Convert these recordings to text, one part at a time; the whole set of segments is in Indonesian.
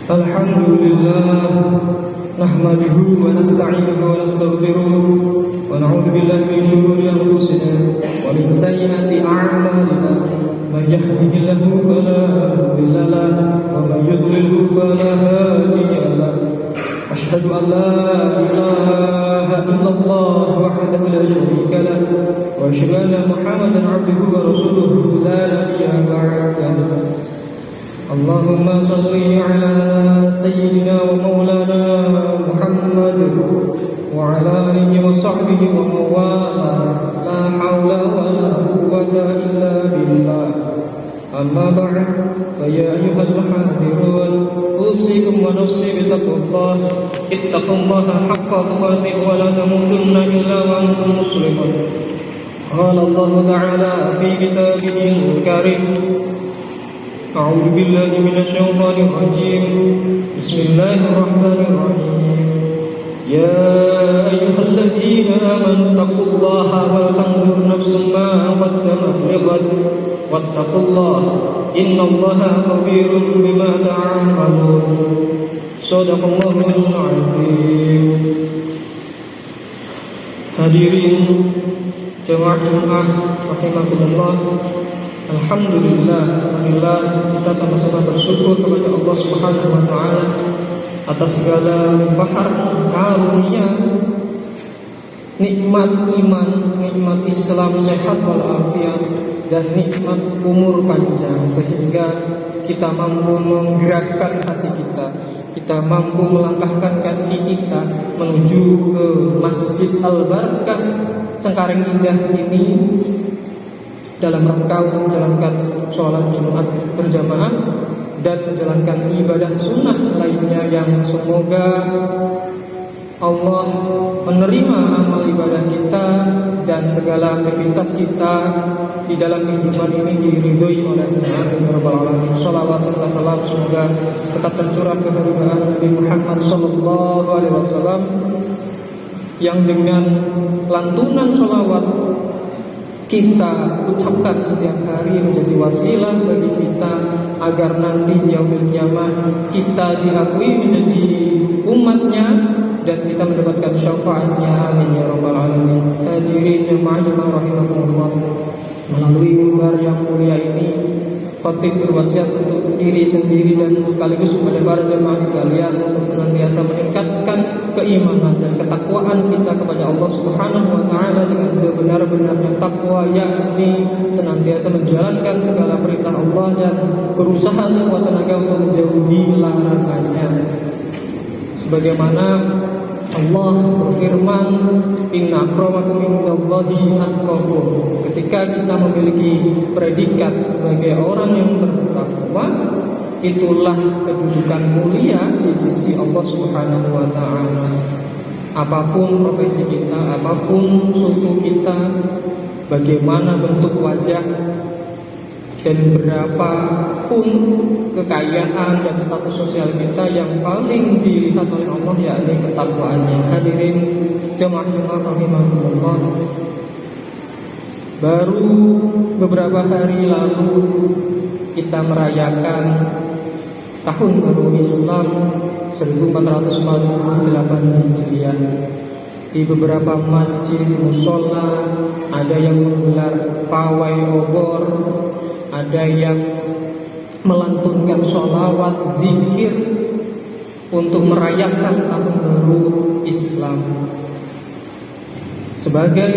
Alhamdulillah, nahmaduhu wa nasta'inuhu wa nastaghfiruh wa na'udzu billahi min shururi anfusina wa min sayyiati a'malina. Man yahdihillahu fala mudilla lahu wa man yudlilhu fala hadiya lahu. Asyhadu an la ilaha illallah wahdahu la syarika lahu wa asyhadu anna Muhammadan 'abduhu wa rasuluhu la nabiyya ba'dahu. Allahumma salli ala sayyidina wa maulana Muhammad wa ala alihi wa sahbihi wa mawala. La hawla wa la quwwata illa billah. Amma ba'd, fa ya ayyuhal muhadirun, usikum wa nafsi bi taqwallah. Ittaqullaha haqqa tuqatih wa la tamutunna illa wa antum muslimun. Qala Allah ta'ala fi kitabihil karim. أعوذ بالله من الشيطان الرجيم. بسم الله الرحمن الرحيم. يا أيها الذين آمنوا اتقوا الله ولتنظر نفس ما قدمت لغد واتقوا الله إن الله خبير بما تعملون. صدق الله العظيم. Hadirin jemaah Jumat rahimakumullah. Alhamdulillah, kita sama-sama bersyukur kepada Allah Subhanahu wa taala atas segala limpahan karunia, nikmat iman, nikmat Islam sehat walafiat, dan nikmat umur panjang, sehingga kita mampu menggerakkan hati kita mampu melangkahkan kaki kita menuju ke Masjid Al-Barakah Cengkareng Indah ini dalam rangka untuk menjalankan sholat Jumat berjamaah dan menjalankan ibadah sunnah lainnya yang semoga Allah menerima amal ibadah kita dan segala aktivitas kita di dalam kehidupan ini diridhoi oleh-Nya. Amin ya rabbal alamin. Shalawat serta salam semoga tetap tercurah kepada Nabi Muhammad sallallahu alaihi wasallam yang dengan lantunan sholawat kita ucapkan setiap hari menjadi wasilah bagi kita agar nanti di yaumil qiyamah kita diakui menjadi umatnya dan kita mendapatkan syafaatnya. Amin ya rabbal alamin. Hadirin jemaah rahimakumullah, melalui mimbar yang mulia ini khatib berwasiat untuk diri sendiri dan sekaligus kepada para jemaah sekalian untuk senantiasa meningkatkan keimanan dan ketakwaan kita kepada Allah Subhanahu wa taala dengan sebenar-benarnya takwa, yakni senantiasa menjalankan segala perintah Allah dan berusaha sekuat tenaga untuk menjauhi larangannya. Sebagaimana Allah berfirman, inna akramakum indallahi atqakum. Ketika kita memiliki predikat sebagai orang yang bertakwa, itulah kedudukan mulia di sisi Allah Subhanahu wa taala. Apapun profesi kita, apapun suku kita, bagaimana bentuk wajah, dan berapapun kekayaan dan status sosial kita, yang paling dilihat oleh Allah yakni ketakwaannya. Hadirin jemaah rahimahumullah, baru beberapa hari lalu kita merayakan tahun baru Islam 1448 Hijriah. Di beberapa masjid mushola ada yang menggelar pawai obor, ada yang melantunkan sholawat, zikir untuk merayakan tahun baru Islam. Sebagai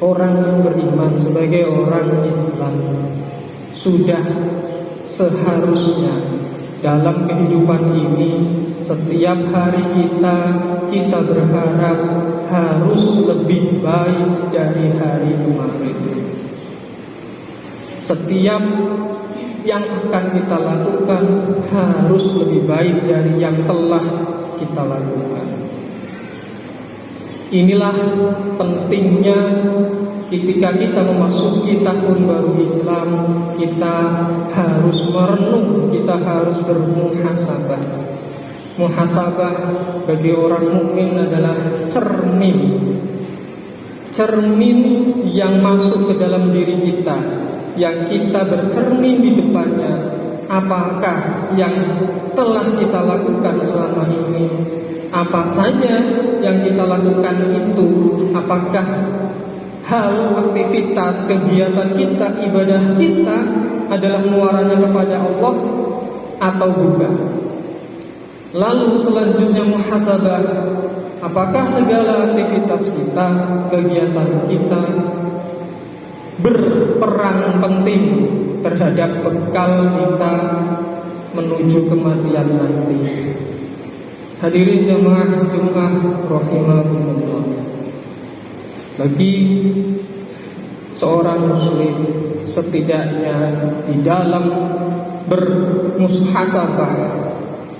orang yang beriman, sebagai orang Islam, sudah seharusnya dalam kehidupan ini setiap hari kita berharap harus lebih baik dari hari kemarin. Setiap yang akan kita lakukan harus lebih baik dari yang telah kita lakukan. Inilah pentingnya ketika kita memasuki tahun baru Islam, kita harus merenung, kita harus bermuhasabah. Muhasabah bagi orang mukmin adalah cermin yang masuk ke dalam diri kita, yang kita bercermin di depannya apakah yang telah kita lakukan selama ini, apa saja yang kita lakukan itu, apakah hal, aktivitas, kegiatan kita, ibadah kita adalah muaranya kepada Allah atau bukan. Lalu selanjutnya muhasabah, apakah segala aktivitas kita, kegiatan kita berperan penting terhadap bekal kita menuju kematian nanti. Hadirin jemaah Jumat rahimakumullah. Bagi seorang muslim, setidaknya di dalam bermuhasabah,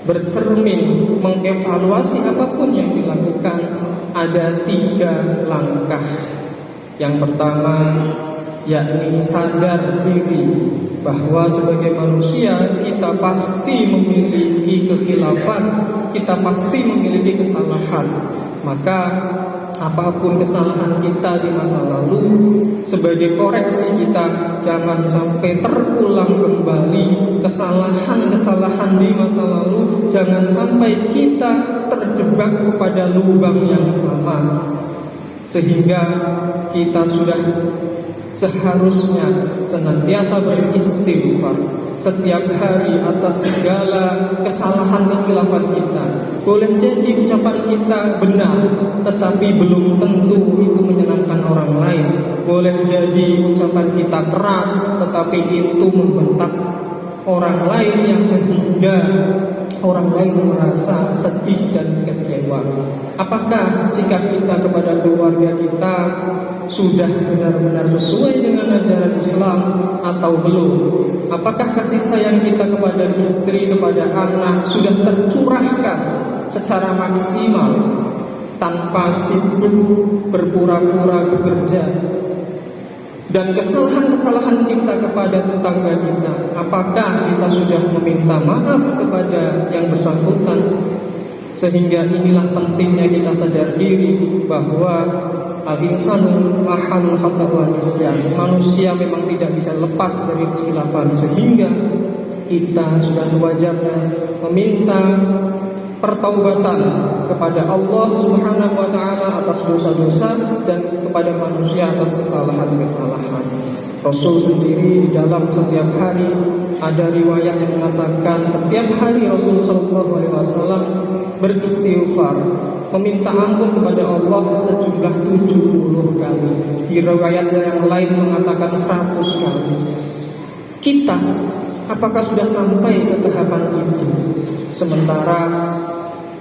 bercermin, mengevaluasi apapun yang dilakukan, ada 3 langkah. Yang pertama, yakni sadar diri bahwa sebagai manusia kita pasti memiliki kekhilafan, kita pasti memiliki kesalahan. Maka apapun kesalahan kita di masa lalu, sebagai koreksi kita, jangan sampai terulang kembali kesalahan-kesalahan di masa lalu. Jangan sampai kita terjebak pada lubang yang sama, sehingga kita sudah seharusnya senantiasa beristighfar setiap hari atas segala kesalahan kekhilafan kita. Boleh jadi ucapan kita benar, tetapi belum tentu itu menyenangkan orang lain. Boleh jadi ucapan kita keras, tetapi itu membentak orang lain, yang sehingga orang lain merasa sedih dan kecewa. Apakah sikap kita kepada keluarga kita sudah benar-benar sesuai dengan ajaran Islam atau belum? Apakah kasih sayang kita kepada istri, kepada anak sudah tercurahkan secara maksimal tanpa sibuk berpura-pura bekerja? Dan kesalahan-kesalahan kita kepada tetangga kita, apakah kita sudah meminta maaf kepada yang bersangkutan? Sehingga inilah pentingnya kita sadar diri bahwa al-insanu mahalul khata' wa nisyan. Manusia memang tidak bisa lepas dari kekhilafan, sehingga kita sudah sewajarnya meminta pertaubatan kepada Allah Subhanahu wa taala atas dosa-dosa dan kepada manusia atas kesalahan-kesalahan. Rasul sendiri dalam setiap hari, ada riwayat yang mengatakan setiap hari Rasul sallallahu alaihi wasallam beristighfar, meminta ampun kepada Allah sejumlah 70 kali. Di riwayat yang lain mengatakan 100 kali. Kita apakah sudah sampai ke tahapan itu? Sementara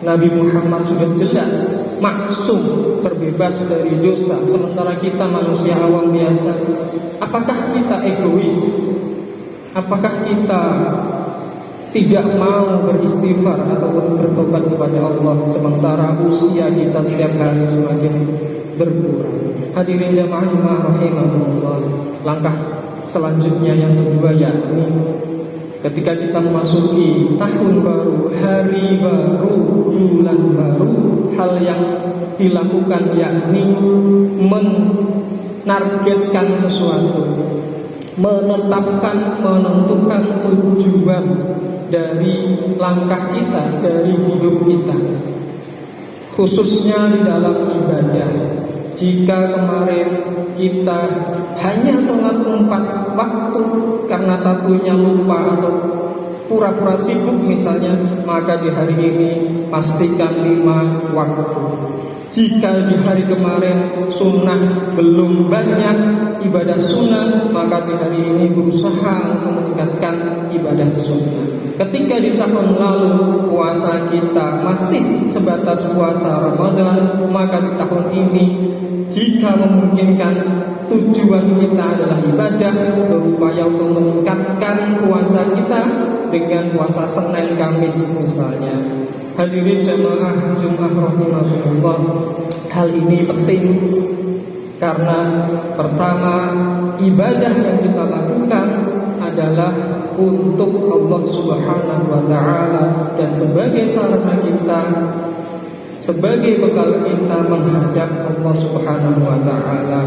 Nabi Muhammad sudah jelas maksum, terbebas dari dosa, sementara kita manusia awam biasa. Apakah kita egois? Apakah kita tidak mau beristighfar ataupun bertobat kepada Allah, sementara usia kita setiap hari semakin berkurang? Hadirin jamaah rahimahumullah. Langkah selanjutnya yang kedua, yakni ketika kita memasuki tahun baru, hari baru, bulan baru, hal yang dilakukan yakni menargetkan sesuatu, menetapkan, menentukan tujuan dari langkah kita, dari hidup kita, khususnya di dalam ibadah. Jika kemarin kita hanya sholat 4 waktu karena satunya lupa atau pura-pura sibuk misalnya, maka di hari ini pastikan 5 waktu. Jika di hari kemarin sunnah belum banyak, ibadah sunnah, maka di hari ini berusaha untuk meningkatkan ibadah sunnah. Ketika di tahun lalu puasa kita masih sebatas puasa Ramadan, maka di tahun ini jika memungkinkan tujuan kita adalah ibadah, berupaya untuk meningkatkan puasa kita dengan puasa Senin Kamis misalnya. Hadirin jamaah Jumat rahimahullah, hal ini penting karena pertama, ibadah yang kita lakukan adalah untuk Allah Subhanahu wa taala dan sebagai sarana kita, sebagai bekal kita menghadap Allah Subhanahu wa taala.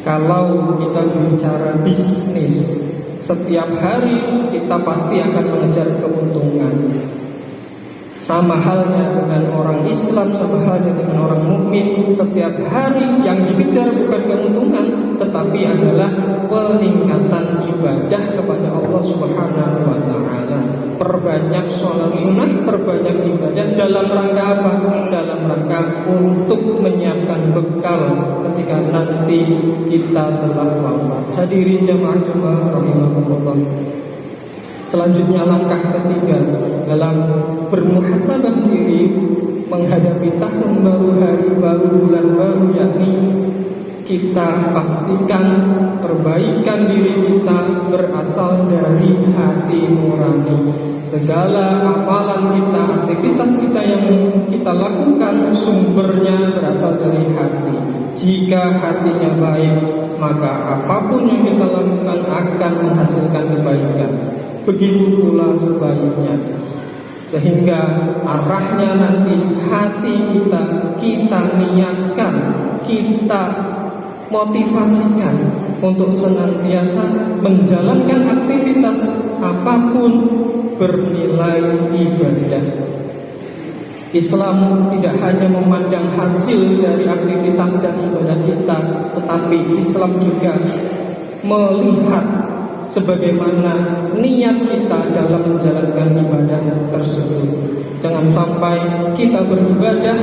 Kalau kita bicara bisnis, Setiap hari kita pasti akan mengejar keuntungan. Sama halnya dengan orang Islam, sama halnya dengan orang mukmin. Setiap hari yang dikejar bukan keuntungan, tetapi adalah peningkatan ibadah kepada Allah Subhanahu wa Ta'ala. Perbanyak sholat sunnah, perbanyak ibadah. Dalam rangka apa? Dalam rangka untuk menyiapkan bekal ketika nanti kita telah wafat. Hadirin jamaah rahimahumullah. Selanjutnya langkah ketiga dalam bermuhasabah diri menghadapi tahun baru, hari baru, bulan baru, yakni kita pastikan perbaikan diri kita berasal dari hati nurani. Segala amalan kita, aktivitas kita yang kita lakukan sumbernya berasal dari hati. Jika hatinya baik, maka apapun yang kita lakukan akan menghasilkan kebaikan. Begitu pula sebaliknya. Sehingga arahnya nanti hati kita niatkan, kita motivasikan untuk senantiasa menjalankan aktivitas apapun bernilai ibadah. Islam tidak hanya memandang hasil dari aktivitas dan ibadah kita, tetapi Islam juga melihat sebagaimana niat kita dalam menjalankan ibadah tersebut. Jangan sampai kita beribadah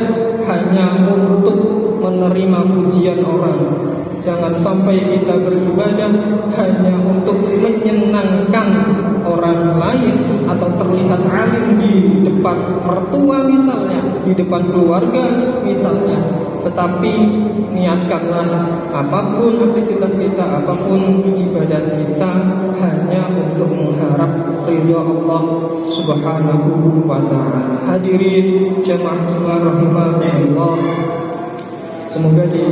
hanya untuk menerima pujian orang. Jangan sampai kita beribadah hanya untuk menyenangkan orang lain atau terlihat alim di depan mertua misalnya, di depan keluarga misalnya. Tetapi niatkanlah apapun aktivitas kita, apapun ibadah kita hanya untuk mengharap ridha Allah Subhanahu wa Ta'ala. Hadirin jamaah rahimahullah, semoga di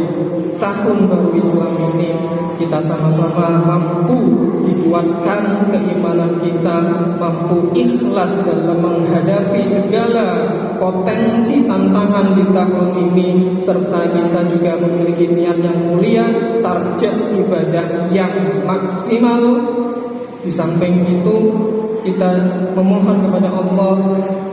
tahun baru Islam ini kita sama-sama mampu dikuatkan keimanan kita, mampu ikhlas dalam menghadapi segala potensi tantangan di tahun ini, serta kita juga memiliki niat yang mulia, target ibadah yang maksimal. Di samping itu kita memohon kepada Allah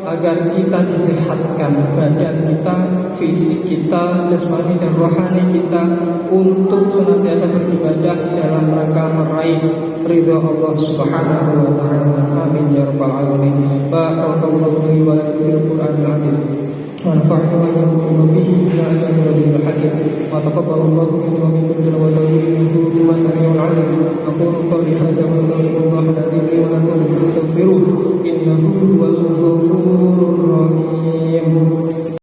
agar kita disehatkan badan kita, fisik kita, jasmani dan rohani kita, untuk senantiasa beribadah dalam rangka meraih ridha Allah Subhanahu wa Ta'ala. Amin ya rabbal alamin. Barakallahu li wa lakum fil Qur'anil azim. ونفعني وإياكم به إلى أجل ربي الحكيم وتقبل الله مني ومنكم تلاوته إنه هو السميع العليم. أقول قولي هذا وأستغفر الله العظيم لي ولكم فاستغفروه إنه هو